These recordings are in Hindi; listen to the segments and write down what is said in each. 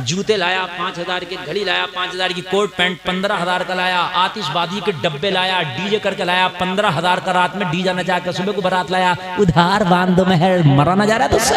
जूते लाया 5,000 के, घड़ी लाया 5,000 की, कोट पैंट 15,000 का लाया, आतिशबाजी के डब्बे लाया, डीजे करके लाया 15,000 का, रात में डीजे नचा के सुबह को बारात लाया, उधार बांध दो मेहर, मरा ना जा रहा तुझसे।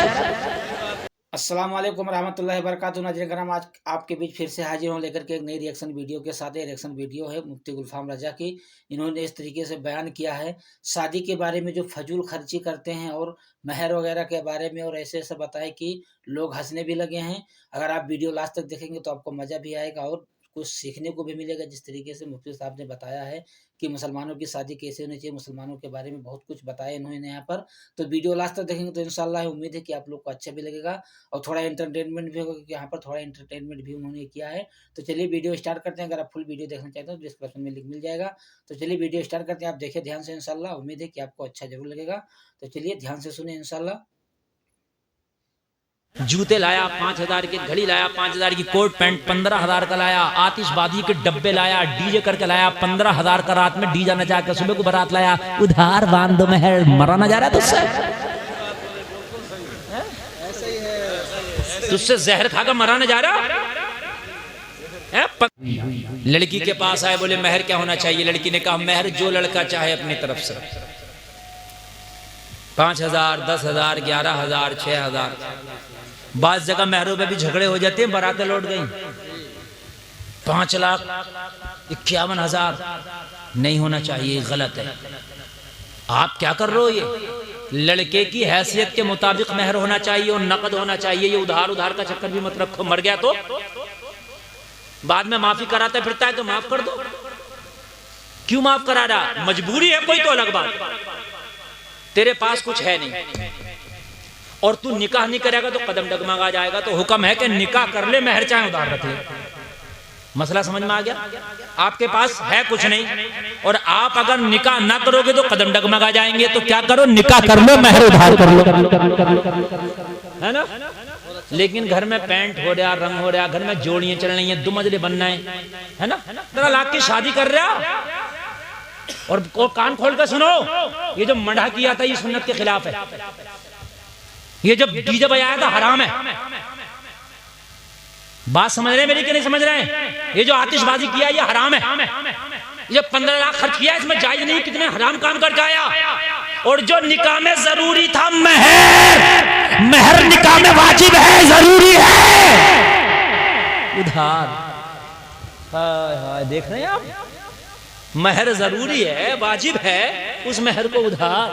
अस्सलाम वालेकुम रहमतुल्लाहि वबरकातुहू। नाज़रीन करम, आज आपके बीच फिर से हाजिर हूँ लेकर के एक नई रिएक्शन वीडियो के साथ। रिएक्शन वीडियो है मुफ्ती गुलफाम रजा की। इन्होंने इस तरीके से बयान किया है शादी के बारे में, जो फजूल खर्ची करते हैं और महर वगैरह के बारे में, और ऐसे ऐसे बताए कि लोग हंसने भी लगे हैं। अगर आप वीडियो लास्ट तक देखेंगे तो आपको मज़ा भी आएगा और कुछ सीखने को भी मिलेगा। जिस तरीके से मुफ्ती साहब ने बताया है कि मुसलमानों की शादी कैसे होनी चाहिए, मुसलमानों के बारे में बहुत कुछ बताया इन्होंने यहाँ पर। तो वीडियो लास्ट तक देखेंगे तो इंशाल्लाह उम्मीद है कि आप लोग को अच्छा भी लगेगा और थोड़ा एंटरटेनमेंट भी होगा, क्योंकि यहाँ पर थोड़ा एंटरटेनमेंट भी उन्होंने किया है। तो चलिए वीडियो स्टार्ट करते हैं। अगर आप फुल वीडियो देखना चाहते हो तो डिस्क्रिप्शन में लिंक मिल जाएगा। तो चलिए वीडियो स्टार्ट करते हैं। आप देखिए ध्यान से, इंशाल्लाह उम्मीद है कि आपको अच्छा जरूर लगेगा। तो चलिए ध्यान से सुने इंशाल्लाह। जूते लाया 5,000 के, घड़ी लाया 5,000 की, कोट पैंट 15,000 का लाया, आतिशबाजी के डब्बे लाया, डीजे करके लाया 15,000 का, रात में डीजे नचा के सुबह को बारात लाया, उधार बांध दो मेहर, मरा ना जा रहा तुझसे। तुझसे जहर खाकर मरा ना जा रहा। लड़की के पास आए, बोले मेहर क्या होना चाहिए। लड़की ने कहा मेहर जो लड़का चाहे अपनी तरफ से, 5,000, 10,000, 11,000, 6,000। बास जगह महरों पे भी झगड़े हो जाते हैं, बारातें लौट गई 5,51,000 नहीं होना चाहिए, गलत है। आप क्या कर रहे हो? ये लड़के की हैसियत के मुताबिक महर होना चाहिए और नकद होना चाहिए। ये उधार उधार का चक्कर भी मत रखो। मर गया तो बाद में माफी कराता फिरता है तो माफ कर दो। क्यों माफ करा रहा? मजबूरी है कोई तो अलग बात, तेरे पास कुछ है नहीं और तू निकाह नहीं करेगा तो कदम डगमगा जाएगा। तो हुक्म है कि निकाह कर ले, महर चाहे उधार रख ले। मसला समझ में आ गया? आपके पास है कुछ नहीं और आप अगर निकाह ना करोगे तो कदम डगमगा जाएंगे। तो क्या करो, निकाह कर लो, महर उधार कर लो, है ना। लेकिन घर में पैंट हो रहा, रंग हो रहा, घर में जोड़ियां चल रही हैं, 2 मंजिले बनना है ना। 15 लाख की शादी कर रहा और कान खोल कर सुनो, ये जो मंडा किया था ये सुन्नत के खिलाफ है। ये जब डीजे बजाया था हराम है। बात समझ रहे हैं मेरी कि नहीं समझ रहे हैं? ये जो आतिशबाजी किया ये हराम है। ये 15 लाख खर्च किया, इसमें जायज नहीं। कितने हराम काम कर जाया। और जो निकाह में जरूरी था महर, महर निकाह में वाजिब है, जरूरी है। उधार, हाय हाय, देख रहे हैं आप? महर जरूरी है, वाजिब है, उस महर को उधार।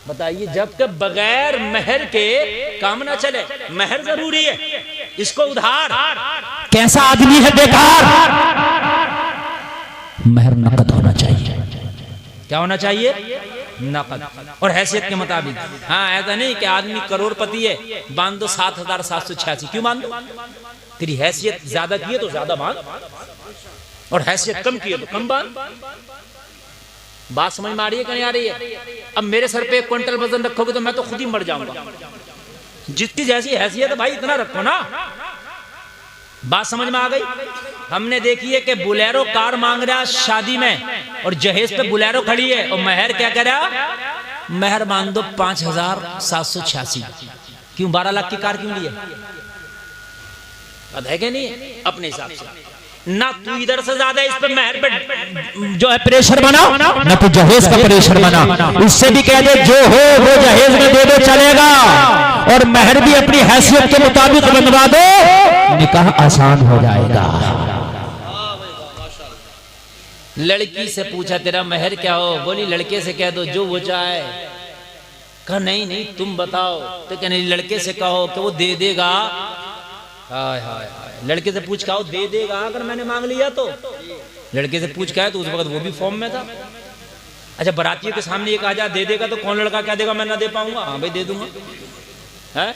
बताइए, जबकि बगैर महर के काम ना चले। महर जरूरी है, इसको उधार। कैसा आदमी है बेकार। महर नकद होना चाहिए। क्या होना चाहिए? नकद और हैसियत के मुताबिक। हाँ, ऐसा नहीं कि आदमी करोड़पति है, बांध दो 7,786। क्यों बांध दो? तेरी हैसियत ज्यादा की है तो ज्यादा बांध, और हैसियत कम की है तो कम बांध। बात समझ में आ रही है कि नहीं आ रही है? अब मेरे सर पे 1 क्विंटल वजन रखोगे तो मैं तो खुद ही मर जाऊंगा। जितनी जैसी हैसियत है भाई इतना रखो ना। बात समझ में आ गई? हमने देखी है कि बुलेरो कार मांग रहा शादी में और जहेज पे बुलेरो खड़ी है और महर क्या कह रहा? महर मांग दो 5,786। क्यों 12 लाख की कार क्यों ली है? है कि नहीं? अपने हिसाब से ना तू इधर से ज्यादा इस पे महर पे जो है प्रेशर बना, ना तो जहेज का प्रेशर बना। उससे भी कह दे जो हो वो जहेज में दे दो, चलेगा। और महर भी अपनी हैसियत के मुताबिक बनवा दो, निकाह आसान हो जाएगा। लड़की से पूछा तेरा महर क्या हो? बोली लड़के से कह दो जो वो चाहे। कहा नहीं नहीं तुम बताओ। तो क्या नहीं, लड़के से कहो कि वो दे देगा। हाय हाय, लड़के से पूछ कहो दे देगा अगर मैंने मांग लिया तो। लड़के से पूछ क्या है तो उस वक्त वो भी फॉर्म में था। अच्छा, बारातियों के सामने ये कहा जा दे देगा तो कौन लड़का क्या देगा? मैं ना दे पाऊंगा। हाँ भाई दे दूंगा। है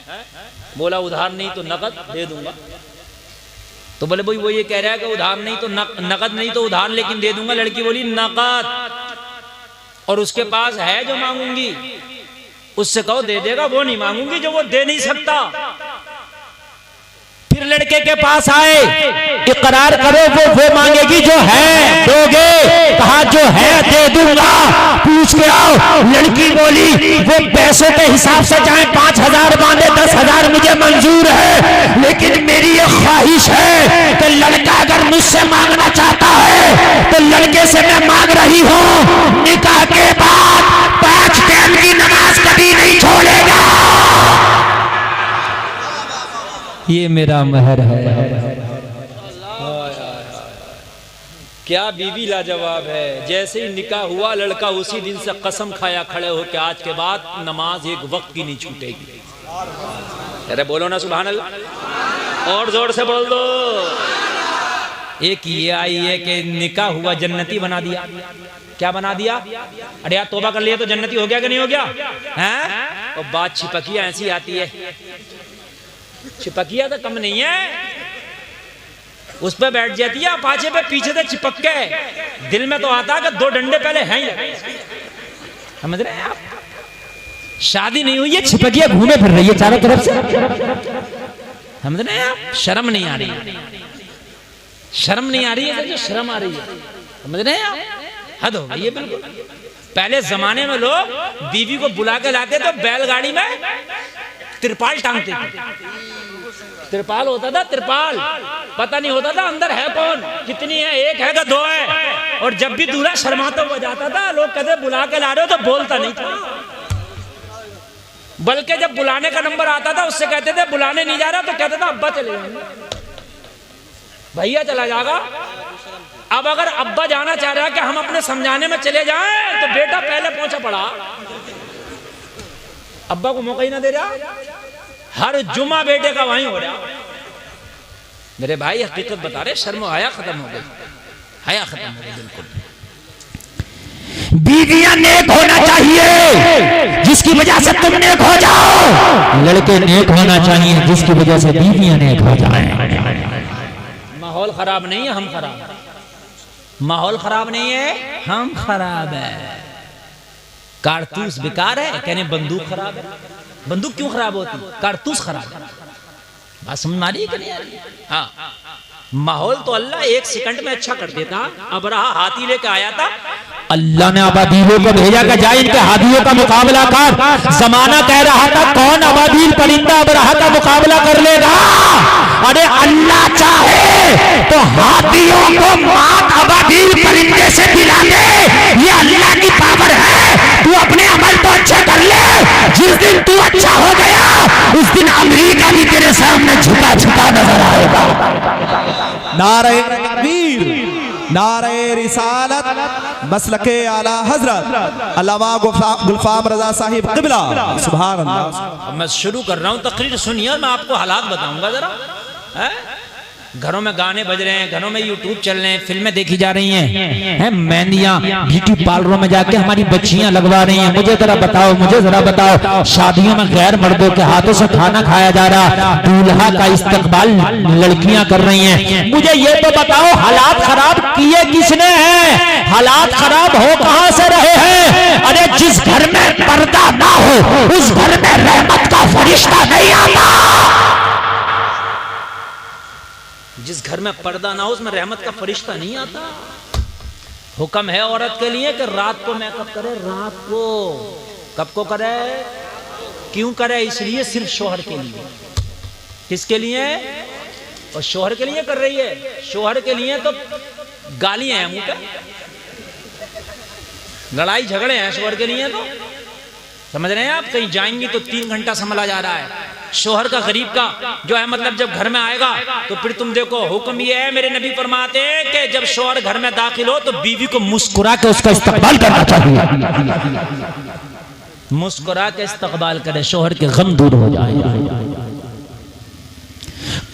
बोला उधार नहीं तो नकद दे दूंगा। तो बोले भाई वो ये कह रहा है कि उधार नहीं तो नकद नहीं तो उधार, लेकिन दे दूंगा। लड़की बोली नकद, और उसके पास है जो मांगूंगी। उससे कहो दे देगा, वो नहीं मांगूंगी जो वो दे नहीं सकता। फिर लड़के के पास आए, इकरार करो वो मांगेगी जो है दोगे। कहा जो है दे दूंगा, पूछ के आओ। लड़की बोली वो पैसों के हिसाब से चाहे 5,000 मांगे 10,000 मुझे मंजूर है, लेकिन मेरी ये ख्वाहिश है कि लड़का अगर मुझसे मांगना चाहता है तो लड़के से मैं मांग रही हूं, निकाह के बाद 5 टाइम की नमाज कभी नहीं छोड़ेगा। ये मेरा महर है। क्या बीवी लाजवाब है। जैसे ही निकाह हुआ लड़का उसी दिन से कसम खाया खड़े हो कि आज के बाद नमाज एक वक्त की नहीं छूटेगी। अरे बोलो ना सुभान अल्लाह, और जोर से बोल दो। एक ये आई है कि निकाह हुआ जन्नती बना दिया। क्या बना दिया? अरे यार तौबा कर लिया तो जन्नती हो गया कि नहीं हो गया? हैं? और बात छिपकिया ऐसी आती है, छिपकिया तो कम नहीं है, उस पे बैठ जाती है पाछे पे पीछे से चिपक के। दिल में तो आता है कि 2 डंडे पहले हैं ही। समझ रहे हैं आप? शादी नहीं हुई है, छिपकिया घूमे फिर रही है चारों तरफ से। समझ रहे हैं आप? शर्म नहीं आ रही, शर्म नहीं आ रही है, जो शर्म आ रही है। समझ रहे हैं आप? हद हो गई है बिल्कुल। पहले जमाने में लोग बीवी को बुला के लाते तो बैलगाड़ी में तिरपाल टांगते थे। तिरपाल होता था, तिरपाल, पता नहीं होता था अंदर है कौन, कितनी है, 1 है कि 2 है। और जब भी दूल्हा शर्माता हुआ जाता था लोग कहते बुला के ला रहे हो, तो बोलता नहीं था। बल्कि जब बुलाने का नंबर आता था उससे कहते थे बुलाने नहीं जा रहा, तो कहते था अब्बा चले जाएंगे, भैया चला जाएगा। अब अगर अब्बा जाना चाह रहा है कि हम अपने समझाने में चले जाएं, तो बेटा पहले पहुंचा पड़ा, अब्बा को मौका ही ना दे रहा। हर जुमा बेटे का वहीं हो रहा। मेरे भाई हकीकत बता रहे, शर्म हया खत्म हो गई, हया खत्म हो गई बिल्कुल। बीवियां नेक होना चाहिए जिसकी वजह से तुम नेक हो जाओ, लड़के नेक होना चाहिए जिसकी वजह से बीवियां नेक हो जाएं। माहौल खराब नहीं है, हम खराब है। माहौल खराब नहीं है, हम खराब है। कारतूस बेकार है, कहने बंदूक खराब है। बंदूक क्यों खराब होती? कारतूस खराब है। बात समझ मारी कि नहीं आ रही? हाँ, माहौल तो अल्लाह 1 सेकंड में अच्छा कर देता। अबरहा हाथी लेकर आया था, अल्लाह ने अबादीलों को भेजा कि जाए इनके हाथियों का मुकाबला कर। जमाना कह रहा था कौन अबादील परिंदा अबरहा का मुकाबला कर लेगा। अरे अल्लाह चाहे तो हाथियों को मात अबादील परिंदे से दिला दे, ये अल्लाह की पावर है। तू अपने अमल तो अच्छे कर ले, जिस दिन तू अच्छा हो गया उस दिन अमेरिका भी तेरे सामने झुका झुका नजर आएगा। नारे तकबीर, नारे रिसालत, मसलके आला हजरत अल्लामा गुलफाम रजा साहिब क़िबला, सुभान अल्लाह। मैं शुरू कर रहा हूँ तकरीर, सुनिए, मैं आपको हालात बताऊंगा जरा। घरों में गाने बज रहे हैं, घरों में यूट्यूब चल रहे हैं, फिल्में देखी जा रही हैं, मेहंदियां ब्यूटी पार्लरों में जाके हमारी बच्चियां लगवा रही हैं। मुझे जरा बताओ, मुझे जरा बताओ, शादियों में गैर मर्दों के हाथों से खाना खाया जा रहा, दूल्हा का इस्तकबाल लड़कियां कर रही हैं। मुझे ये तो बताओ हालात खराब किए किसने हैं? हालात खराब हो कहां से रहे हैं? अरे जिस घर में पर्दा ना हो उस घर में रहमत का फरिश्ता नहीं आता। जिस घर में पर्दा ना हो उसमें रहमत का फरिश्ता नहीं आता। हुक्म है औरत के लिए कि रात को मेकअप करे, रात को। कब को करे? क्यों करे? इसलिए सिर्फ शोहर के लिए। किसके लिए? और शोहर के लिए कर रही है। शोहर के लिए तो गालियां हैं मुंह पे, लड़ाई झगड़े हैं शोहर के लिए। तो समझ रहे हैं आप? कहीं जाएंगी तो 3 घंटा संभला जा रहा है। शोहर का, गरीब का जो है, मतलब जब घर में आएगा तो फिर तुम देखो, हुक्म ये है, मेरे नबी फरमाते हैं कि जब शोहर घर में दाखिल हो तो बीवी को मुस्कुरा के उसका इस्तकबाल करना चाहिए। मुस्कुरा के इस्तकबाल करे, शोहर के गम दूर हो जाए।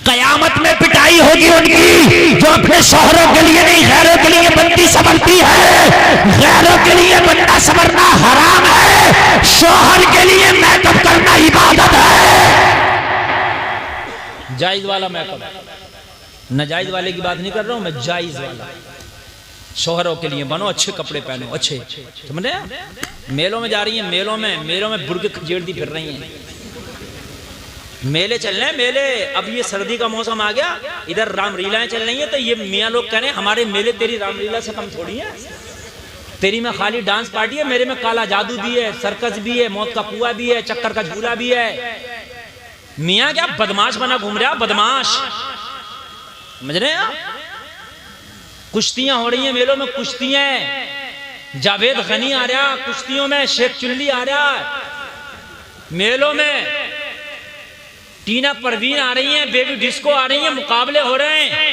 कयामत में पिटाई होगी उनकी जो अपने शोहरों के लिए नहीं गैरों के लिए बंदी संभलती है। गैरों के लिए बंदा संभलना हराम है, शोहर के लिए मेकअप करना इबादत है। जायज वाला मेकअप, नाजायज वाले की बात नहीं कर रहा हूं मैं, जायज वाला। शोहरों के लिए बनो, अच्छे कपड़े पहनो, अच्छे। समझ रहे हैं? मेलों में जा रही हैं, मेलों में बुर्के खजेड़ती फिर रही हैं। मेले चल रहे हैं, मेले। अब ये सर्दी का मौसम आ गया, इधर रामलीलाएं चल रही हैं, तो ये मियाँ लोग कह रहे हैं हमारे मेले तेरी रामलीला से कम थोड़ी है। तेरी में खाली डांस पार्टी है, मेरे में काला जादू भी है, सर्कस भी है, मौत का कुआं भी है, चक्कर का झूला भी है। मियाँ क्या बदमाश बना घूम रहा, बदमाश। समझ रहे हैं आप? कुश्तियां हो रही हैं मेलों में, कुश्तियां, जावेद गनी आ रहा कुश्तियों में, शेख चुल्ली आ रहा मेलों में, टीना परवीन आ रही हैं, बेबी डिस्को आ रही हैं, मुकाबले हो रहे हैं।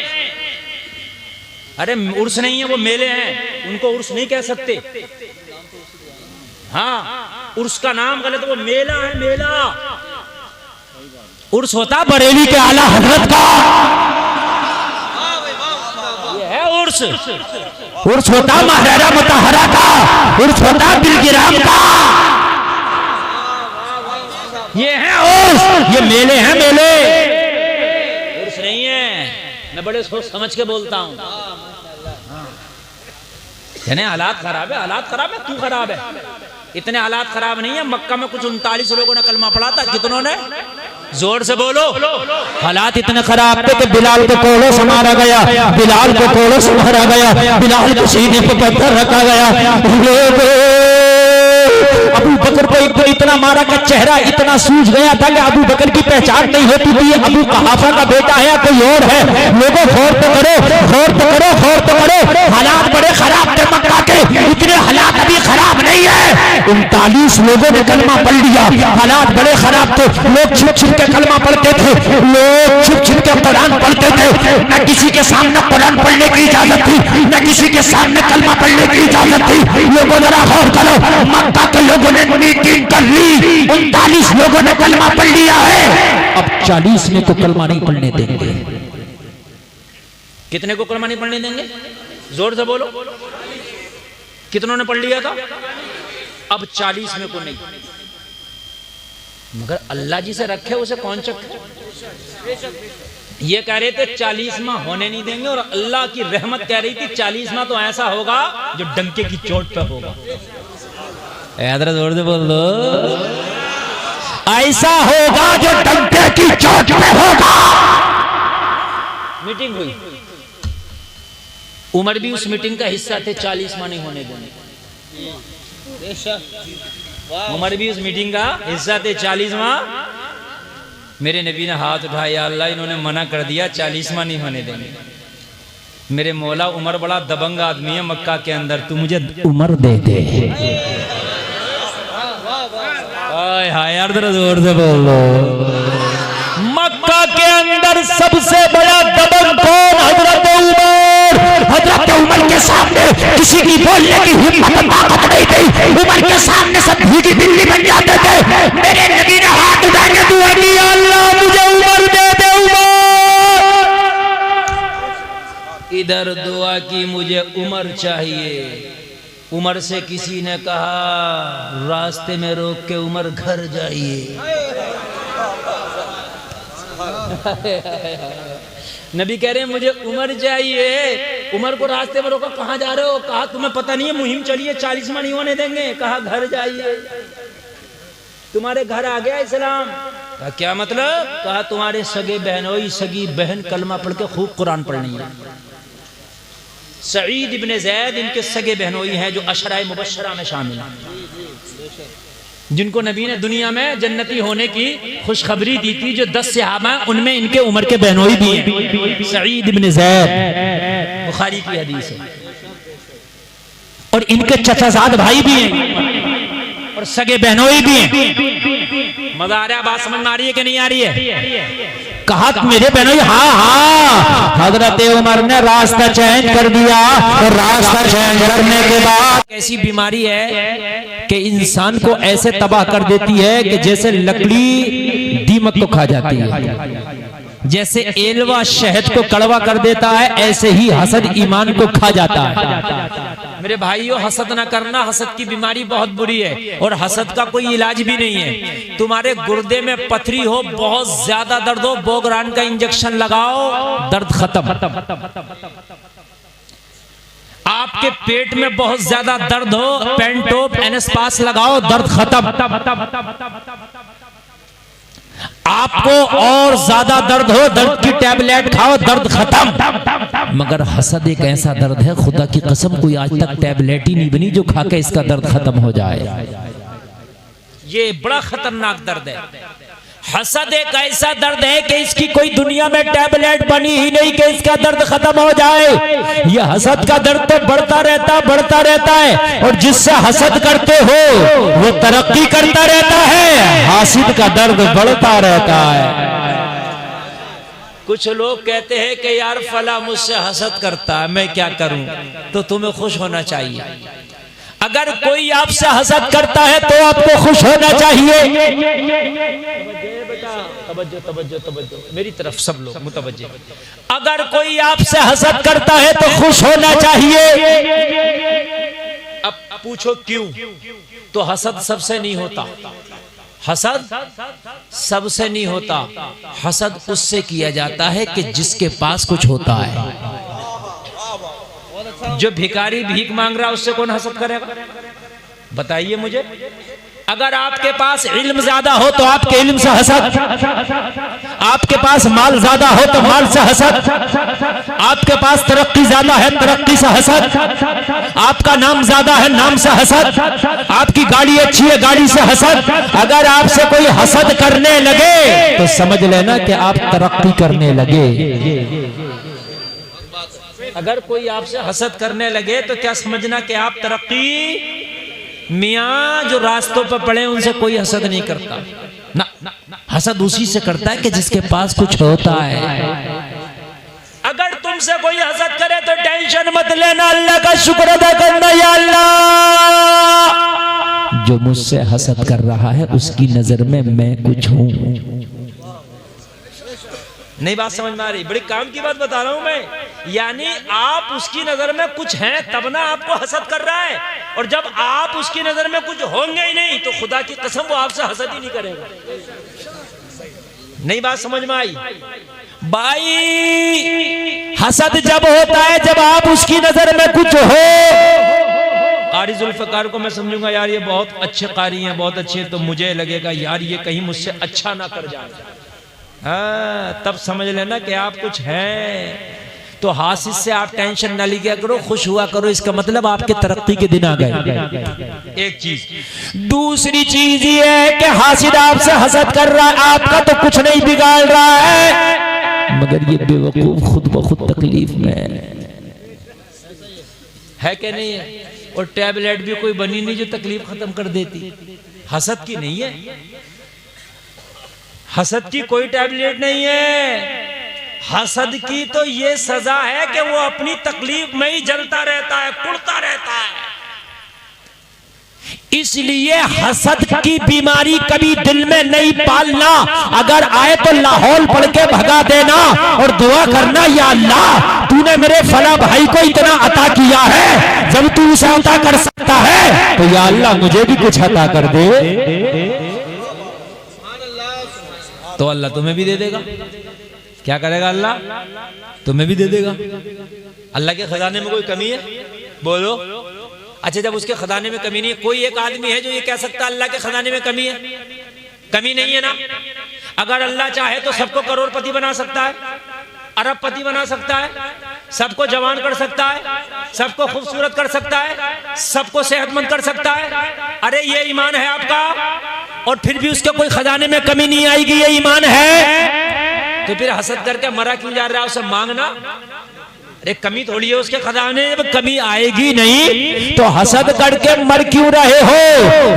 अरे उर्स नहीं है, वो मेले हैं, उनको उर्स नहीं कह सकते। हाँ, उर्स का नाम गलत, वो मेला है, मेला। उर्स होता बरेली के आला हजरत का, ये है उर्स। उर्स होता महाराजा मुतहरा का, उर्स होता बिलगिराम का, ये है उर्स, ये मेले हैं, मेले। उर्स नहीं है, मैं बड़े सोच समझ के बोलता हूँ। यानी हालात खराब है, हालात खराब है, तू खराब है। इतने हालात खराब नहीं है, मक्का में कुछ 39 लोगों ने कलमा पढ़ा था, कितनों ने? जोर से बोलो। हालात इतने खराब थे कि बिलाल को कोड़ों से मारा गया, बिलाल को कोड़ों से मारा गया, बिलाल को सीने पर पत्थर रखा गया। अबू बकर को एक तो इतना मारा कि चेहरा इतना सूज गया था कि अबू बकर की पहचान नहीं होती थी, ये अबू कहाफा का बेटा है या कोई और है। लोगों गौर तो करो, गौर तो करो, गौर तो करो। हालात बड़े खराब थे मक्का के, इतने हालात अभी खराब नहीं है। 39 लोगों ने कलमा पढ़ लिया, हालात बड़े खराब थे। लोग छिप छिप के कलमा पढ़ते थे, लोग छिप छिप के कुरान पढ़ते थे। न किसी के सामने कुरान पढ़ने की इजाजत थी, न किसी के सामने कलमा पढ़ने की इजाजत थी। लोगों जरा गौर करो, मक्का के लोगों ने मीटिंग कर ली, 39 लोगों ने कलमा पढ़ लिया है, अब 40 में तो कलमा नहीं पढ़ने देंगे। कितने को कलमा नहीं पढ़ने देंगे? जोर से बोलो। कितनों ने पढ़ लिया था? अब 40 में को नहीं। मगर अल्लाह जी से रखे उसे कौन चखे? ये कह रहे थे 40वां होने नहीं देंगे, और अल्लाह की रहमत कह रही थी 40वां तो ऐसा होगा जो डंके की चोट पे होगा। ऐसा जोर से बोल दो, ऐसा होगा जो डंके की चोट पे होगा। मीटिंग हुई, उमर भी उस मीटिंग का हिस्सा थे, 40वां नहीं होने देंगे। उमर भी उस मीटिंग का हिस्सा थे, 40वां। मेरे नबी ने हाथ उठाया, अल्लाह इन्होंने मना कर दिया, 40वां नहीं होने देंगे। मेरे मौला, उमर बड़ा दबंग आदमी है मक्का के अंदर, तू मुझे उमर दे दे। हाय यार जरा जोर से बोलो। मक्का के अंदर सबसे बड़ा दबंग कौन? हजरत उमर। हजरत उमर के सामने किसी की बोलने की हिम्मत ताकत नहीं थी। उमर के सामने सब भीगी बिल्ली बन जाते थे। मेरे नबी ने हाथ उठा के दुआ की, अल्लाह मुझे उमर दे दे, उमर। इधर दुआ की, मुझे उमर चाहिए। उमर से किसी ने कहा, रास्ते में रोक के उमर घर जाइए। नबी कह रहे हैं मुझे उमर चाहिए। उमर को रास्ते में रोका, कहाँ जा रहे हो? कहा तुम्हें पता नहीं है मुहिम चलिए, 40वां नहीं होने देंगे। कहा घर जाइए, तुम्हारे घर आ गया इस्लाम। कहा क्या मतलब? कहा तुम्हारे सगे बहनोई, सगी बहन कलमा पढ़ के खूब कुरान पढ़नी है। सईद इब्ने ज़ैद इनके सगे बहनोई हैं, जो अशराए मुबश्शरा में शामिल हैं, जिनको नबी ने दुनिया में जन्नती होने की खुशखबरी दी थी। जो 10 सहाबा उनमें इनके उम्र के बहनोई भी हैं। सईद इब्ने ज़ैद, बुखारी की हदीस है। और इनके चचाजाद भाई भी हैं और सगे बहनोई भी हैं। मजा आ रहा है? बात समझ में आ रही है कि नहीं आ रही है? कहा मेरे बहनोई, हाँ हाँ। हजरत उमर ने रास्ता चेंज कर दिया, और रास्ता चेंज करने के बाद ऐसी बीमारी है कि इंसान को ऐसे तबाह कर देती है कि जैसे लकड़ी दीमक को खा जाती है, जैसे एलवा शहद को कड़वा कर देता है, ऐसे ही हसद ईमान को खा जाता है। मेरे भाइयों, हसद ना करना, हसद की बीमारी बहुत बुरी है, और हसद का कोई इलाज भी नहीं है। तुम्हारे गुर्दे में पथरी हो, बहुत ज्यादा दर्द हो, बोगरान का इंजेक्शन लगाओ, दर्द खत्म। आपके पेट में बहुत ज्यादा दर्द हो, पेंटोप एनेस्पास लगाओ, दर्द खत्म। आपको और ज्यादा दर्द हो, दर्द की टैबलेट खाओ, दर्द खत्म। मगर हसद एक ऐसा दर्द है, खुदा की कसम कोई आज तक टैबलेट ही नहीं बनी जो खा के इसका दर्द खत्म हो जाए। ये बड़ा खतरनाक दर्द है। हसद एक ऐसा दर्द है कि इसकी कोई दुनिया में टैबलेट बनी ही नहीं कि इसका दर्द खत्म हो जाए। यह हसद का दर्द तो बढ़ता रहता है और जिससे हसद करते हो वो तरक्की करता रहता है, हासिद का दर्द बढ़ता रहता है। कुछ लोग कहते हैं कि यार फला मुझसे हसद करता है, मैं क्या करूं? तो तुम्हें खुश होना चाहिए। अगर कोई आपसे हसद करता है तो आपको खुश होना चाहिए। तवज्जो मेरी तरफ सब लोग मुतवज्जे। अगर कोई आपसे हसद करता है तो खुश होना चाहिए। अब पूछो क्यों? तो हसद सबसे नहीं होता, हसद सबसे नहीं होता। हसद उससे किया जाता है कि जिसके पास कुछ होता है। जो भिखारी भीख मांग रहा है उससे कौन हसद करेगा? बताइए मुझे। अगर आपके पास इल्म ज्यादा हो तो आपके इल्म से हसद, आपके पास माल ज्यादा हो तो माल से हसद, आपके पास तरक्की ज्यादा है तरक्की से हसद, आपका नाम ज्यादा है नाम से हसद, आपकी गाड़ी अच्छी है गाड़ी से हसद। अगर आपसे कोई हसद करने लगे तो समझ लेना कि आप तरक्की करने लगे। अगर कोई आपसे हसद करने लगे तो क्या समझना कि आप तरक्की। मियाँ जो रास्तों पर पड़े उनसे कोई हसद नहीं करता ना, हसद उसी से करता है कि जिसके पास कुछ होता है। अगर तुमसे कोई हसद करे तो टेंशन मत लेना, अल्लाह का शुक्र अदा करना। या अल्लाह, जो मुझसे हसद कर रहा है उसकी नजर में मैं कुछ हूं। नहीं बात समझ में आ रही? बड़ी काम की बात बता रहा हूं मैं। यानी आप उसकी नजर में कुछ हैं तब ना आपको हसद कर रहा है, और जब आप उसकी नजर में कुछ होंगे ही नहीं तो खुदा की कसम वो आपसे हसद ही नहीं करेगा। नहीं बात समझ में आई? भाई हसद जब होता है जब आप उसकी नजर में कुछ हो। कारी जुल्फकार को मैं समझूंगा यार ये बहुत अच्छे कारी हैं, बहुत अच्छे, तो मुझे लगेगा यार ये कहीं मुझसे अच्छा ना कर जाए। हाँ, तब समझ लेना कि आप कुछ हैं। तो हासिद से आप टेंशन ना लिया करो, खुश हुआ करो। इसका मतलब आपके तरक्की के दिन आ गए। एक चीज। दूसरी चीज ये है कि हासिद आपसे हसद कर रहा है, आपका तो कुछ नहीं बिगाड़ रहा है, मगर ये बेवकूफ खुद ब खुद तकलीफ में है कि नहीं है? और टैबलेट भी कोई बनी नहीं जो तकलीफ खत्म कर देती। हसद की नहीं है, हसद की कोई टैबलेट नहीं है। हसद की तो ये सजा है कि वो अपनी तकलीफ में ही जलता रहता है, कुड़ता रहता है। इसलिए हसद की बीमारी कभी दिल में नहीं पालना। अगर आए तो लाहौल पढ़ के भगा देना और दुआ करना, या अल्लाह तूने मेरे फला भाई को इतना अता किया है, जब तू उसे अता कर सकता है तो या अल्लाह मुझे भी कुछ अता कर दे। तो अल्लाह तुम्हें भी दे देगा। क्या करेगा अल्लाह? तुम्हें भी दे देगा। अल्लाह के खजाने में कोई कमी है? बोलो। अच्छा, जब उसके खजाने में कमी नहीं है, कोई एक आदमी है जो ये कह सकता है अल्लाह के खजाने में कमी है? कमी नहीं है ना। अगर अल्लाह चाहे तो सबको करोड़पति बना सकता है, अरबपति बना सकता है, सबको जवान कर सकता है, सबको खूबसूरत कर सकता है, सबको सेहतमंद कर सकता है। अरे ये ईमान है आपका, और फिर भी उसके कोई खजाने में कमी नहीं आएगी, ये ईमान है। तो फिर हसद करके मरा क्यों जा रहा है? उसे मांगना। अरे कमी थोड़ी है उसके खजाने में, कमी आएगी नहीं तो हसद करके मर क्यों रहे हो?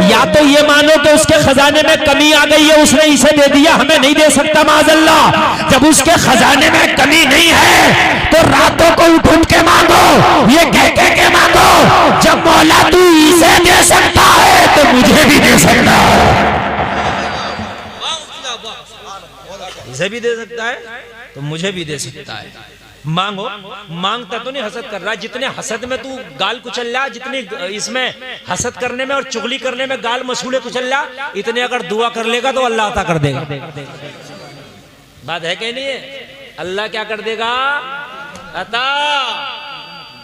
या तो ये मानो कि उसके खजाने में कमी आ गई है, उसने इसे दे दिया, हमें नहीं दे सकता माज़अल्लाह। जब उसके खजाने में कमी नहीं है तो रातों को उठ के मांगो, ये कह के मांगो, जब मौला तू इसे दे सकता है तो मुझे भी दे सकता है। इसे भी दे सकता है तो मुझे भी दे सकता है। मांगो। मांगता तो नहीं, हसद कर रहा। जितने हसद में तू गाल कुचल रहा, जितने इसमें हसद करने में और चुगली करने में गाल मसूले कुचल रहा, इतने अगर दुआ कर लेगा तो अल्लाह अता कर देगा। बात है कि नहीं है? अल्लाह क्या कर देगा? अता।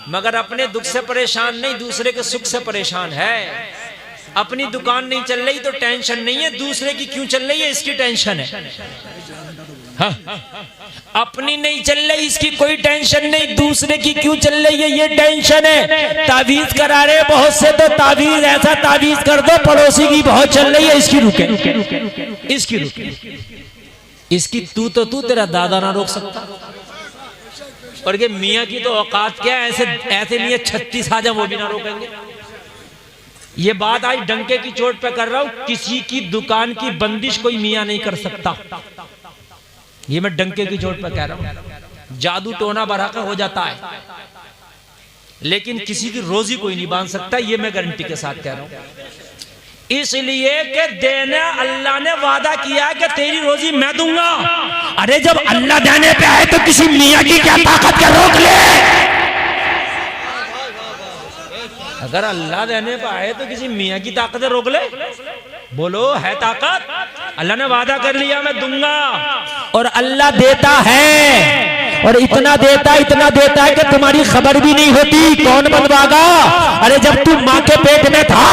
मगर अपने दुख से परेशान नहीं, दूसरे के सुख से परेशान है। अपनी दुकान नहीं चल रही तो टेंशन नहीं है, दूसरे की क्यों चल रही है इसकी टेंशन है। हाँ, अपनी नहीं चल रही इसकी कोई टेंशन नहीं, दूसरे की क्यों चल रही है ये टेंशन है। तावीज करा रहे बहुत से, तो तावीज ऐसा तावीज कर दो पड़ोसी की बहुत चल रही है इसकी रुके, इसकी रुके, इसकी तू तेरा दादा ना रोक सकता। और ये मियाँ की तो औकात क्या है, ऐसे ऐसे मियाँ 36 आ जाए वो भी ना रोकेंगे। ये बात आज डंके की चोट पे कर रहा हूं, किसी की दुकान की बंदिश कोई मियाँ नहीं कर सकता। ये मैं डंके की चोट पे कह रहा हूं। जादू टोना बराका हो जाता है, लेकिन किसी की रोजी कोई नहीं बांध सकता, ये मैं गारंटी के साथ कह रहा हूं। इसलिए कि देना, अल्लाह ने वादा किया कि तेरी रोजी मैं दूंगा। अरे जब अल्लाह देने पे आए तो किसी मियाँ की क्या ताकत के रोक ले। अगर अल्लाह देने पे आए तो किसी मियाँ की ताकत रोक ले? बोलो, है ताकत? अल्लाह ने वादा कर लिया मैं दूंगा, और अल्लाह देता है, और इतना देता है कि तुम्हारी खबर भी नहीं होती। कौन बनवागा? अरे जब तू माँ के पेट में था,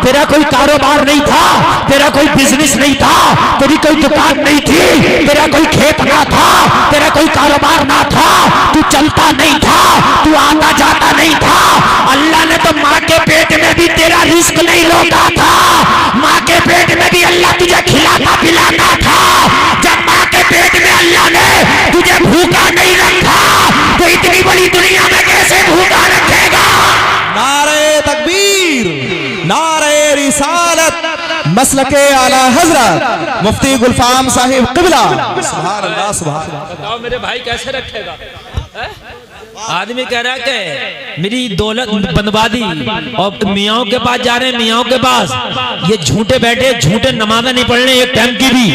तेरा कोई कारोबार नहीं था, तेरा कोई बिजनेस नहीं था, तेरी कोई दुकान नहीं थी, तेरा कोई खेत ना था, तेरा कोई कारोबार ना था, तू चलता नहीं था, तू आता जाता नहीं था। अल्लाह ने तो माँ के पेट में भी तेरा रिस्क नहीं रोका था। माँ के पेट में भी अल्लाह तुझे खिलाता पिलाता था। जब माँ के पेट में अल्लाह ने तुझे भूखा नहीं रखा, तो इतनी बड़ी दुनिया में कैसे भूखा रखेगा? नारे तकबीर, नारे रिसालत, मसलके आला हजरत मुफ्ती गुलफाम साहिब क़िबला। सुभान अल्लाह, सुभान अल्लाह। बताओ मेरे भाई कैसे रखेगा? आदमी कह रहा है मेरी दौलत बनवा दी, और मियाओं के पास जा रहे हैं, मियाओं के पास ये झूठे बैठे, झूठे नमाज़ें नहीं पढ़ रहे एक टाइम की भी,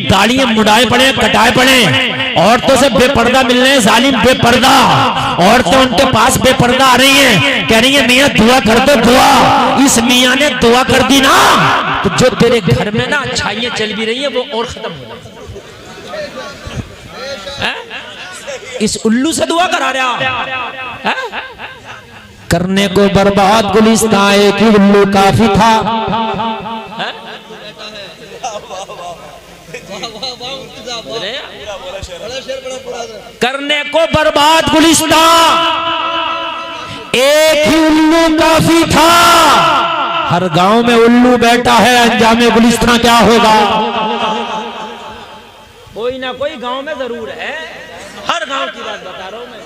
दाढ़ियां मुड़ाए पड़े, कटाए पड़े, औरतों से बेपर्दा मिल रहे हैं, जालिम बेपर्दा औरतें उनके पास बेपर्दा आ रही हैं, कह रही है मियाँ दुआ कर दो, दुआ। इस मियाँ ने दुआ कर दी ना, तो जो तेरे घर में ना अच्छाइयां चल भी रही है वो और खत्म हो जाए। इस उल्लू से दुआ करा रहा है? करने को बर्बाद गुलिस्तां एक ही उल्लू काफी था। करने को बर्बाद गुलिस्तां एक ही उल्लू काफी था। हर गांव में उल्लू बैठा है, अंजामे गुलिस्तां क्या होगा? कोई ना कोई गांव में जरूर है, हर गांव की बात बता रहा हूं मैं।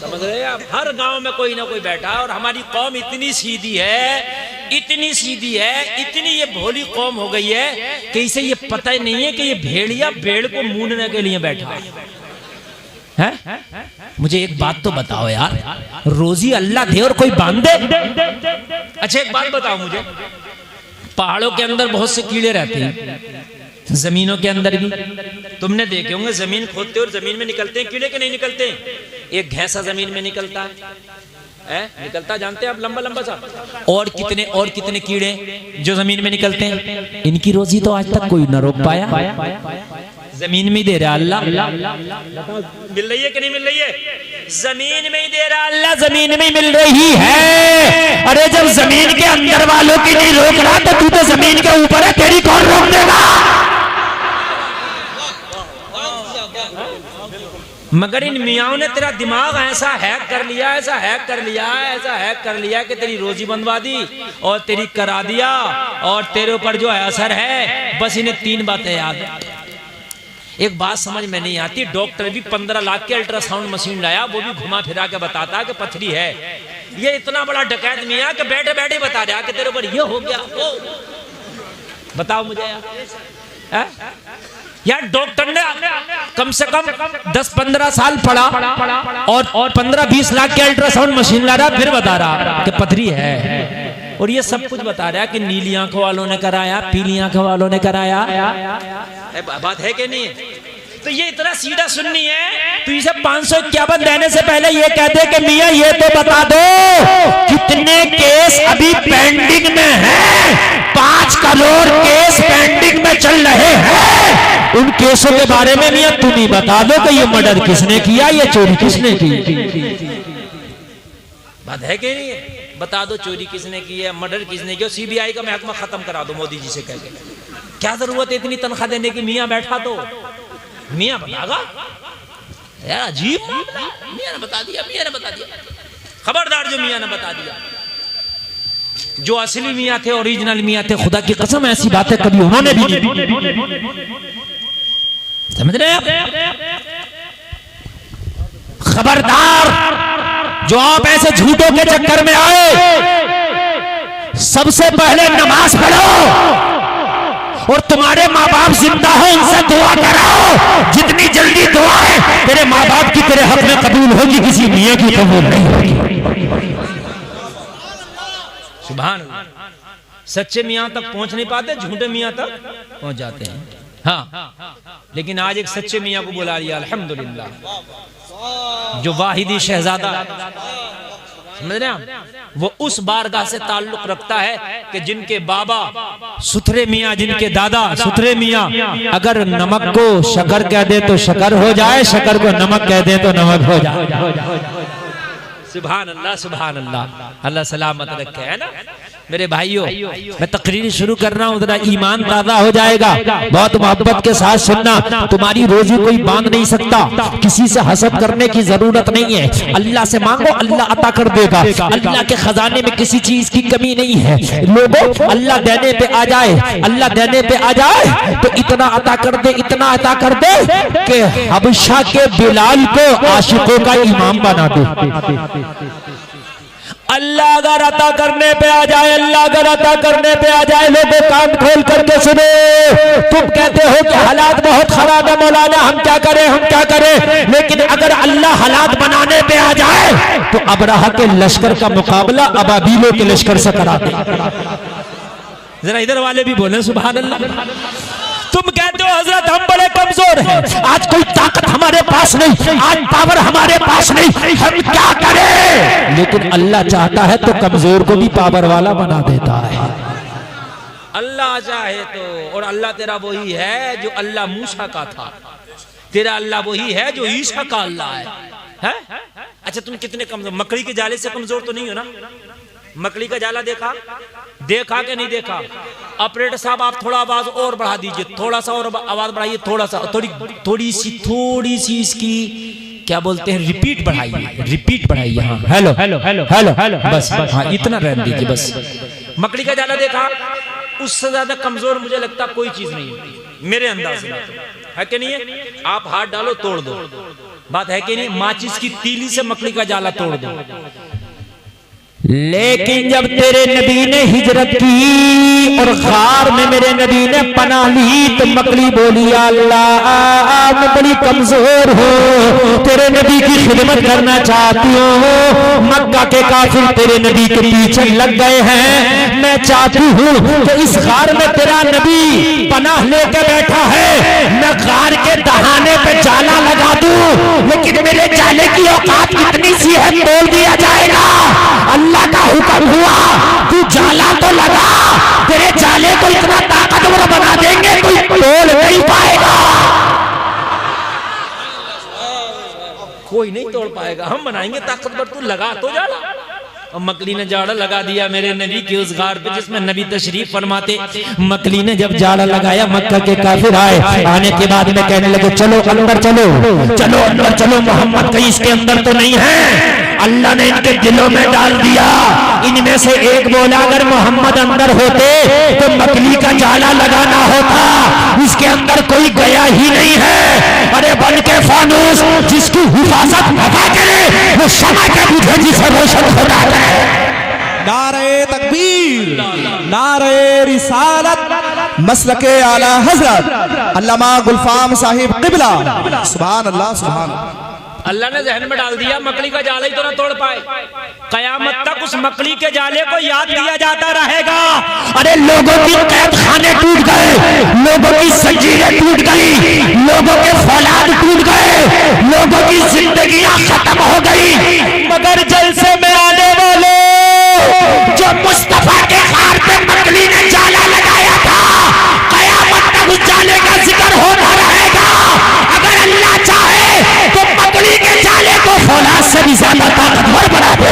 समझ रहे हैं आप? हर गांव में कोई ना कोई बैठा है, और हमारी कौम इतनी सीधी है, इतनी सीधी है, इतनी ये भोली कौम हो गई है कि इसे ये पता ही नहीं है कि ये भेड़िया भेड़ को मूंढने के लिए बैठा है। मुझे एक बात तो बताओ यार, रोजी अल्लाह दे और कोई बांध दे? अच्छा एक बात बताओ मुझे, पहाड़ों के अंदर बहुत से कीड़े रहते हैं, जमीनों के अंदर भी तुमने देखे होंगे, जमीन खोदते और जमीन में निकलते हैं कीड़े के नहीं निकलते? एक घैंसा जमीन में निकलता है, निकलता जानते हैं आप, लंबा लंबा सा। और कितने कीड़े जो जमीन में निकलते हैं, इनकी रोजी तो आज तक कोई न रोक पाया। जमीन में ही दे रहा अल्लाह। मिल रही है कि नहीं मिल रही है? जमीन में ही दे रहा अल्लाह, जमीन में ही मिल रही है। अरे जब जमीन के अंदर वालों की नहीं रोक रहा, तो तू तो जमीन के ऊपर है, तेरी कौन रोक देगा? मगर इन मियाओं ने तेरा दिमाग ऐसा हैक कर लिया, ऐसा हैक कर लिया, ऐसा हैक कर लिया कि तेरी रोजी बनवा दी और तेरी करा दिया, और तेरे ऊपर जो है असर है, बस इन्हें 3 बातें याद है। एक बात समझ में नहीं आती, डॉक्टर भी 15 लाख के अल्ट्रासाउंड मशीन लाया, वो भी घुमा फिरा के बताता है कि पथरी है। ये इतना बड़ा डकैत मियां कि बैठे बैठे बता रहा कि तेरे ऊपर ये हो गया, ओ बताओ मुझे यार। यार डॉक्टर ने कम से कम 10-15 साल पढ़ा और 15-20 लाख के अल्ट्रासाउंड मशीन ला रहा, फिर बता रहा कि पथरी है। और ये सब कुछ बता रहा है कि नीली आंखों वालों ने कराया, पीली आंखों वालों ने कराया। बात है कि नहीं है? तो ये इतना सीधा सुन्नी है, तो इसे 551 देने से पहले ये कहते कि मियाँ ये तो बता दो कितने केस अभी पेंडिंग में हैं? 5 करोड़ केस पेंडिंग में चल रहे हैं। उन केसों के बारे में मियाँ तुम ही बता दो कि ये मर्डर किसने किया, ये चोरी किसने की। बात है कि नहीं है? बता दो चोरी किसने की है, मर्डर किसने किया। सीबीआई का महकमा खत्म करा दो मोदी जी से कह के। क्या जरूरत है इतनी तनख्वाह देने की? मियाँ बैठा तो मियाँ बतागा यार, अजीब मामला। मियाँ ने बता दिया, मियाँ ने बता दिया। खबरदार जो मियाँ ने बता दिया। जो असली मियाँ थे, ओरिजिनल मियाँ थे, खुदा की कसम ऐसी बातें कभी उन्होंने भी नहीं। समझ रहे हैं? खबरदार जो आप ऐसे झूठों के चक्कर में आए, सबसे पहले नमाज पढ़ो और तुम्हारे माँ बाप जिंदा हो उनसे दुआ कराओ। जितनी जल्दी दुआ है तेरे माँ बाप की तेरे हक में कबूल होगी, किसी मियाँ की कबूल नहीं होगी। सुभान अल्लाह। सच्चे मियाँ तक पहुंच नहीं पाते, झूठे मियाँ तक पहुंच जाते हैं। हाँ, लेकिन आज एक सच्चे मियाँ को बुला लिया, अल्हम्दुलिल्लाह, जो वाहिदी शहजादा, समझ रहे हैं? वो उस बारगाह से ताल्लुक रखता है कि जिनके बाबा सुथरे मियाँ, जिनके दादा सुथरे मियाँ, अगर नमक को शक्कर कह दे तो शक्कर हो जाए, शक्कर को नमक कह दे तो नमक हो जाए। सुभान अल्लाह, सुभान अल्लाह, अल्लाह सलामत रखे, है ना मेरे भाइयों। मैं तकरीर शुरू कर रहा हूँ, जरा ईमान ताजा हो जाएगा। बहुत मोहब्बत के साथ सुनना। तुम्हारी रोजी कोई बांध नहीं सकता, किसी से हसद करने की जरूरत नहीं है। अल्लाह से मांगो, अल्लाह अता कर देगा। अल्लाह के खजाने में किसी चीज की कमी नहीं है। लोगों, अल्लाह देने पे आ जाए, अल्लाह देने पे आ जाए तो इतना अता कर दे, इतना अता कर दे कि हबशा के बिलाल को आशिकों का इमाम बना दे। अल्लाह अगर अता करने पे आ जाए, अल्लाह अगर अता करने पे आ जाए, लोगों कान खोल करके सुनो। तुम कहते हो कि हालात बहुत खराब है मौलाना, हम क्या करें, हम क्या करें, लेकिन अगर अल्लाह हालात बनाने पे आ जाए तो अबराहा के लश्कर का मुकाबला अबाबीलों के लश्कर से करा दे। जरा इधर वाले भी बोले सुभान अल्लाह। तुम कहते हो हजरत हम बड़े कमजोर हैं, आज कोई ताकत हमारे पास नहीं, आज पावर हमारे पास नहीं, हम क्या करें? लेकिन अल्लाह चाहता है तो कमजोर को भी पावर वाला बना देता है। अल्लाह चाहे तो। और अल्लाह तेरा वही है जो अल्लाह मूसा का था, तेरा अल्लाह वही है जो ईसा का अल्लाह है? अच्छा, तुम कितने कमजोर, मकड़ी के जाले से कमजोर तो नहीं हो ना? मकड़ी का जाला देखा, देखा कि नहीं देखा? ऑपरेटर साहब आप थोड़ा आवाज और बढ़ा दीजिए, थोड़ा सा और आवाज बढ़ाइए, थोड़ा सा, थोड़ी सी इसकी क्या बोलते हैं, रिपीट बढ़ाइए, रिपीट बढ़ाइए। हाँ, hello hello hello hello hello, बस हाँ, इतना रहने दीजिए बस। मकड़ी का जाला देखा, उससे ज्यादा कमजोर मुझे लगता कोई चीज नहीं है मेरे अंदाज में, है कि नहीं है? आप हाथ डालो तोड़ दो, बात है कि नहीं? माचिस की तीली से मकड़ी का जाला तोड़ दो। लेकिन जब तेरे नबी ने हिजरत की और गार में मेरे नबी ने पनाह ली तो मकड़ी बोली, अल्लाह मैं बड़ी कमजोर हूँ, तेरे नबी की खिदमत करना चाहती हूँ। मक्का के काफिर तेरे नबी के पीछे लग गए हैं, मैं चाहती हूँ कि इस गार में तेरा नबी पनाह लेकर बैठा है, मैं गार के दहाने पे जाला लगा दूं, लेकिन मेरे जाले की औकात कितनी सी है, तोड़ दिया जाएगा। अल्लाह का हुक्म हुआ, तू जाला तो लगा, तेरे जाले को इतना ताकतवर बना देंगे कोई तोड़ नहीं पाएगा। कोई नहीं तोड़ पाएगा, हम बनाएंगे ताकतवर, तू लगा तो जाला। और मकड़ी ने जाड़ा लगा दिया मेरे नबी के उस गार पे जिसमें नबी तशरीफ फरमाते। मकड़ी ने जब जाड़ा लगाया, मक्का के काफिर आए, आने के बाद में कहने लगे, चलो अंदर चलो, चलो अंदर चलो, मोहम्मद कहीं इसके अंदर तो नहीं है। अल्लाह ने इनके दिलों में डाल दिया। इनमें से एक बोला, अगर मोहम्मद अंदर होते तो मकड़ी का जाला लगाना होता, इसके अंदर कोई गया ही नहीं है। अरे बन के फानूस जिसकी हिफाजत वफा करे वो शमा के बुझे जिसे रोशन होता है। नारे तकबीर, नारे रिसालत, मसलके आला हजरत अल्लामा गुलफाम साहिब क़िबला। सुभान अल्लाह, सुभान अल्लाह। अल्लाह ने जहन में डाल दिया, मकड़ी का जाला ही तो ना तोड़ पाए, कयामत तक उस मकड़ी के जाले को याद किया जाता रहेगा। अरे लोगों की कैद खाने टूट गए, लोगों की जंजीरें टूट गई, लोगों के फौलाद टूट गए, लोगों की जिंदगियां खत्म हो गई, मगर जलसे में आने वाले जो मुस्तफा के हार पे मकड़ी ने जाला लगाया था, कयामत तक उस जाले का जिक्र होता रहेगा। अगर अल्लाह चाहे तो मकड़ी के जाले को फौलाद से भी ज्यादा ताकतवर बना दे।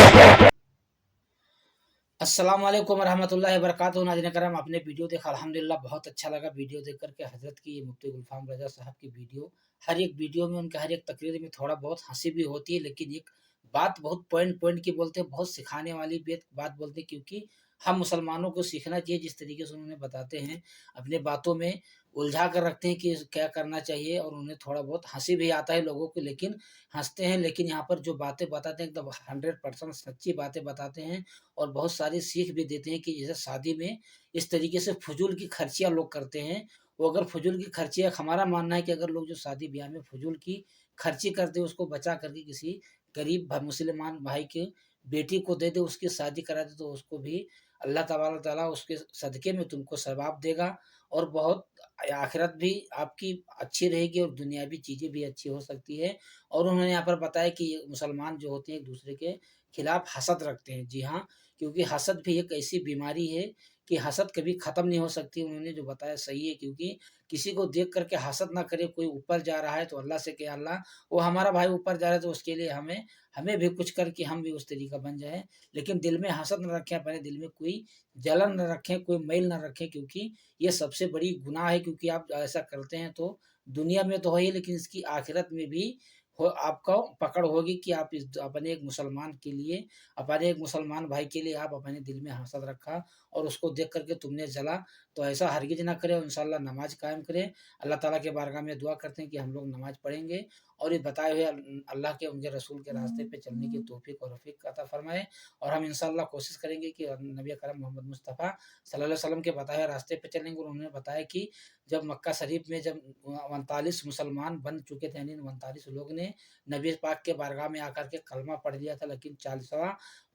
अस्सलाम वालेकुम रहमतुल्लाहि व बरकातुहू। नाज़रीन करम, आपने वीडियो देखा, अल्हम्दुलिल्लाह बहुत अच्छा लगा वीडियो देख करके। हज़रत की ये मुफ्ती गुलफ़ाम रज़ा साहब की वीडियो, हर एक वीडियो में उनके हर एक तकरीर में थोड़ा बहुत हंसी भी होती है, लेकिन एक बात बहुत पॉइंट पॉइंट की बोलते हैं, बहुत सिखाने वाली बात बोलते हैं, क्योंकि हम मुसलमानों को सीखना चाहिए। जिस तरीके से उन्होंने बताते हैं, अपने बातों में उलझा कर रखते हैं कि क्या करना चाहिए, और उन्हें थोड़ा बहुत हंसी भी आता है लोगों को, लेकिन हंसते हैं। लेकिन यहाँ पर जो बातें बताते हैं एकदम 100% सच्ची बातें बताते हैं, और बहुत सारी सीख भी देते हैं कि जैसे शादी में इस तरीके से फजूल की खर्चियाँ लोग करते हैं, वो अगर फजूल की खर्चियाँ, हमारा मानना है कि अगर लोग जो शादी ब्याह में फजूल की खर्ची करते हैं, उसको बचा करके किसी गरीब मुसलमान भाई के बेटी को दे दे, उसकी शादी करा दे, तो उसको भी अल्लाह तबारक ताला उसके सदक़े में तुमको सवाब देगा, और बहुत आखिरत भी आपकी अच्छी रहेगी, और दुनियावी चीज़ें भी अच्छी हो सकती है। और उन्होंने यहाँ पर बताया कि ये मुसलमान जो होते हैं एक दूसरे के खिलाफ हसद रखते हैं। जी हाँ, क्योंकि हसद भी एक ऐसी बीमारी है कि हसद कभी ख़त्म नहीं हो सकती। उन्होंने जो बताया सही है, क्योंकि किसी को देख कर के हसद ना करे। कोई ऊपर जा रहा है तो अल्लाह से कहे, अल्लाह वो हमारा भाई ऊपर जा रहा है, तो उसके लिए हमें हमें भी कुछ करके हम भी उस तरीका बन जाएँ। लेकिन दिल में हसद न रखें, अपने दिल में कोई जलन न रखें, कोई मैल न रखें, क्योंकि ये सबसे बड़ी गुनाह है। क्योंकि आप ऐसा करते हैं तो दुनिया में तो है ही, लेकिन इसकी आखिरत में भी हो आपको पकड़ होगी कि आप इस अपने एक मुसलमान के लिए, अपने एक मुसलमान भाई के लिए आप अपने दिल में हसद रखा, और उसको देख करके तुमने जला। तो ऐसा हरगिज़ ना करें, और इंशाअल्लाह नमाज कायम करें। अल्लाह ताला के बारगाह में दुआ करते हैं कि हम लोग नमाज पढ़ेंगे, और ये बताए हुए अल्लाह के, उनके रसूल के रास्ते पे चलने की तौफीक और रफ़ीक अता फ़रमाए। और हम इंशाअल्लाह कोशिश करेंगे कि नबी अकरम मोहम्मद मुस्तफ़ा सल्लल्लाहु अलैहि वसल्लम के बताए हुए रास्ते पे चलेंगे। और उन्होंने बताया कि जब मक्का शरीफ में जब 39 मुसलमान बन चुके थे, यानी 39 लोग ने नबी पाक के बारगाह में आकर के कलमा पढ़ लिया था, लेकिन 40वां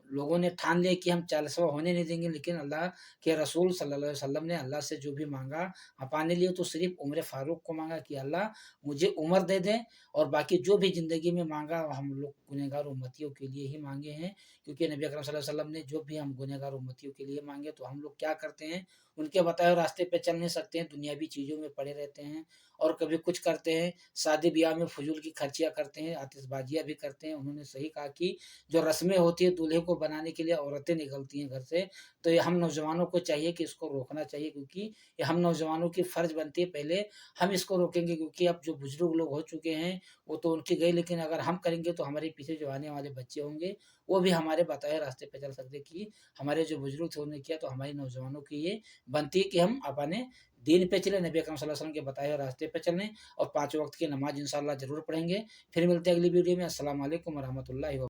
लोगों ने ठान लिया कि हम 40वां होने नहीं देंगे। लेकिन अल्लाह के रसूल सल्लल्लाहु अलैहि वसल्लम ने अल्लाह से जो भी मांगा पाने लिए, तो सिर्फ उम्र फारूक को मांगा कि अल्लाह मुझे उम्र दे दें, और बाकी जो भी ज़िंदगी में मांगा हम लोग गुनहगार उम्मतियों के लिए ही मांगे हैं। क्योंकि नबी अकरम सल्लल्लाहु अलैहि वसल्लम ने जो भी हम गुनहगार उम्मतियों के लिए मांगे, तो हम लोग क्या करते हैं, उनके बताए हुए रास्ते पे चल नहीं सकते हैं, दुनियावी चीज़ों में पड़े रहते हैं, और कभी कुछ करते हैं, शादी ब्याह में फजूल की खर्चियाँ करते हैं, आतिशबाजियाँ भी करते हैं। उन्होंने सही कहा कि जो रस्में होती है दूल्हे को बनाने के लिए औरतें निकलती हैं घर से, तो ये हम नौजवानों को चाहिए कि इसको रोकना चाहिए, क्योंकि ये हम नौजवानों की फ़र्ज़ बनती है, पहले हम इसको रोकेंगे। क्योंकि अब जो बुजुर्ग लोग हो चुके हैं वो तो उनकी गई, लेकिन अगर हम करेंगे तो हमारे पीछे जो आने वाले बच्चे होंगे वो भी हमारे बताए रास्ते पे चल सकते हैं कि हमारे जो बुजुर्ग थे उन्होंने किया। तो हमारी नौजवानों की ये बनती है कि हम अपने दीन पे चले, नबी अकरम सल्लल्लाहु अलैहि वसल्लम के बताए हुए रास्ते पे चलें, और 5 वक़्त की नमाज़ इंशाअल्लाह ज़रूर पढ़ेंगे। फिर मिलते हैं अगली वीडियो में। अस्सलाम वालेकुम व रहमतुल्लाहि व